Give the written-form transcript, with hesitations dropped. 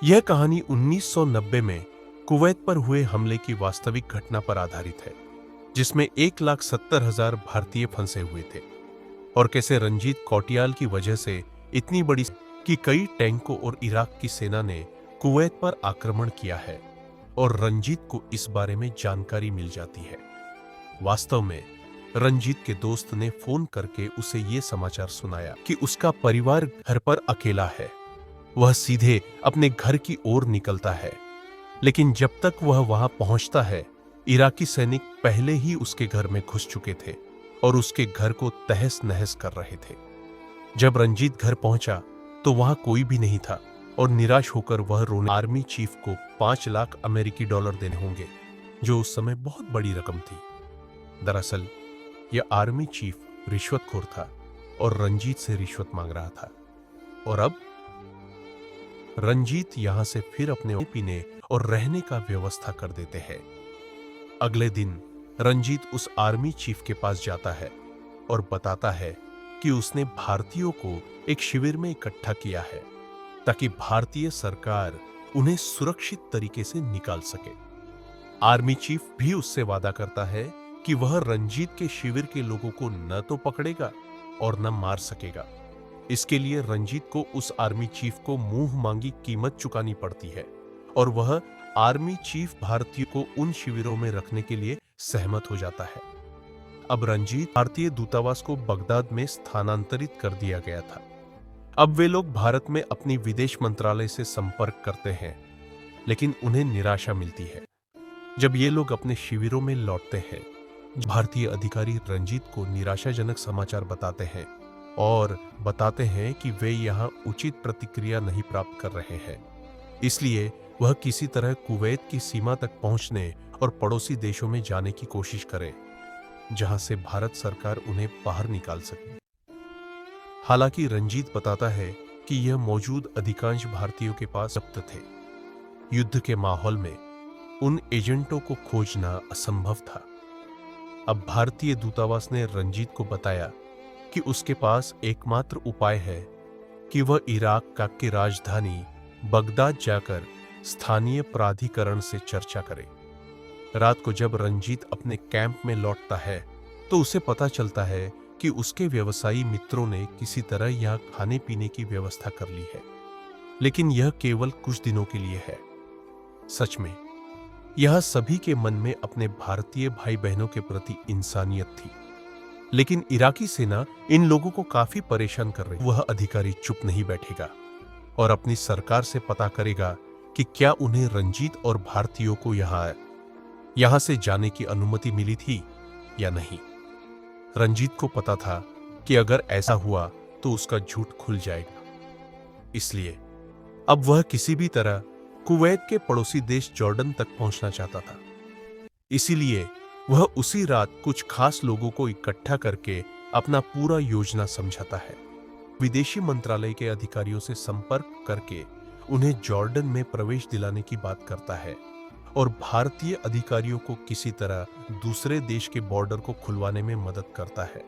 यह कहानी 1990 में कुवैत पर हुए हमले की वास्तविक घटना पर आधारित है, जिसमें 1,70,000 भारतीय फंसे हुए थे और कैसे रंजीत कौटियाल की वजह से इतनी बड़ी कि कई टैंकों और इराक की सेना ने कुवैत पर आक्रमण किया है और रंजीत को इस बारे में जानकारी मिल जाती है। वास्तव में रंजीत के दोस्त ने फोन करके उसे ये समाचार सुनाया कि उसका परिवार घर पर अकेला है। वह सीधे अपने घर की ओर निकलता है, लेकिन जब तक वह वहां पहुंचता है, इराकी सैनिक पहले ही उसके घर में घुस चुके थे और उसके घर को तहस नहस कर रहे थे। जब रंजीत घर पहुंचा तो वहां कोई भी नहीं था और निराश होकर वह रोने आर्मी चीफ को 5 लाख अमेरिकी डॉलर देने होंगे, जो उस समय बहुत बड़ी रकम थी। दरअसल यह आर्मी चीफ रिश्वतखोर था और रंजीत से रिश्वत मांग रहा था। और अब रंजीत यहां से फिर अपने पीने और रहने का व्यवस्था कर देते हैं। अगले दिन रंजीत उस आर्मी चीफ के पास जाता है और बताता है कि उसने भारतीयों को एक शिविर में इकट्ठा किया है ताकि भारतीय सरकार उन्हें सुरक्षित तरीके से निकाल सके। आर्मी चीफ भी उससे वादा करता है कि वह रंजीत के शिविर के लोगों को न तो पकड़ेगा और न मार सकेगा। इसके लिए रंजीत को उस आर्मी चीफ को मुंह मांगी कीमत चुकानी पड़ती है और वह आर्मी चीफ भारतीयों को उन शिविरों में रखने के लिए सहमत हो जाता है। अब रंजीत भारतीय दूतावास को बगदाद में स्थानांतरित कर दिया गया था। अब वे लोग भारत में अपनी विदेश मंत्रालय से संपर्क करते हैं, लेकिन उन्हें निराशा मिलती है। जब ये लोग अपने शिविरों में लौटते हैं, भारतीय अधिकारी रंजीत को निराशाजनक समाचार बताते हैं और बताते हैं कि वे यहाँ उचित प्रतिक्रिया नहीं प्राप्त कर रहे हैं, इसलिए वह किसी तरह कुवैत की सीमा तक पहुंचने और पड़ोसी देशों में जाने की कोशिश करे, जहां से भारत सरकार उन्हें बाहर निकाल सके। हालांकि रंजीत बताता है कि यह मौजूद अधिकांश भारतीयों के पास जब्त थे। युद्ध के माहौल में उन एजेंटों को खोजना असंभव था। अब भारतीय दूतावास ने रंजीत को बताया कि उसके पास एकमात्र उपाय है कि वह इराक की राजधानी बगदाद जाकर स्थानीय प्राधिकरण से चर्चा करे। रात को जब रंजीत अपने कैंप में लौटता है तो उसे पता चलता है कि उसके व्यवसायी मित्रों ने किसी तरह यहां खाने पीने की व्यवस्था कर ली है, लेकिन यह केवल कुछ दिनों के लिए है। सच में यह सभी के मन में अपने भारतीय भाई बहनों के प्रति इंसानियत थी, लेकिन इराकी सेना इन लोगों को काफी परेशान कर रही। वह अधिकारी चुप नहीं बैठेगा और अपनी सरकार से पता करेगा कि क्या उन्हें रंजीत और भारतीयों को यहां से जाने की अनुमति मिली थी या नहीं। रंजीत को पता था कि अगर ऐसा हुआ तो उसका झूठ खुल जाएगा, इसलिए अब वह किसी भी तरह कुवैत के पड़ोसी देश जॉर्डन तक पहुंचना चाहता था। इसीलिए वह उसी रात कुछ खास लोगों को इकट्ठा करके अपना पूरा योजना समझाता है। विदेशी मंत्रालय के अधिकारियों से संपर्क करके उन्हें जॉर्डन में प्रवेश दिलाने की बात करता है और भारतीय अधिकारियों को किसी तरह दूसरे देश के बॉर्डर को खुलवाने में मदद करता है।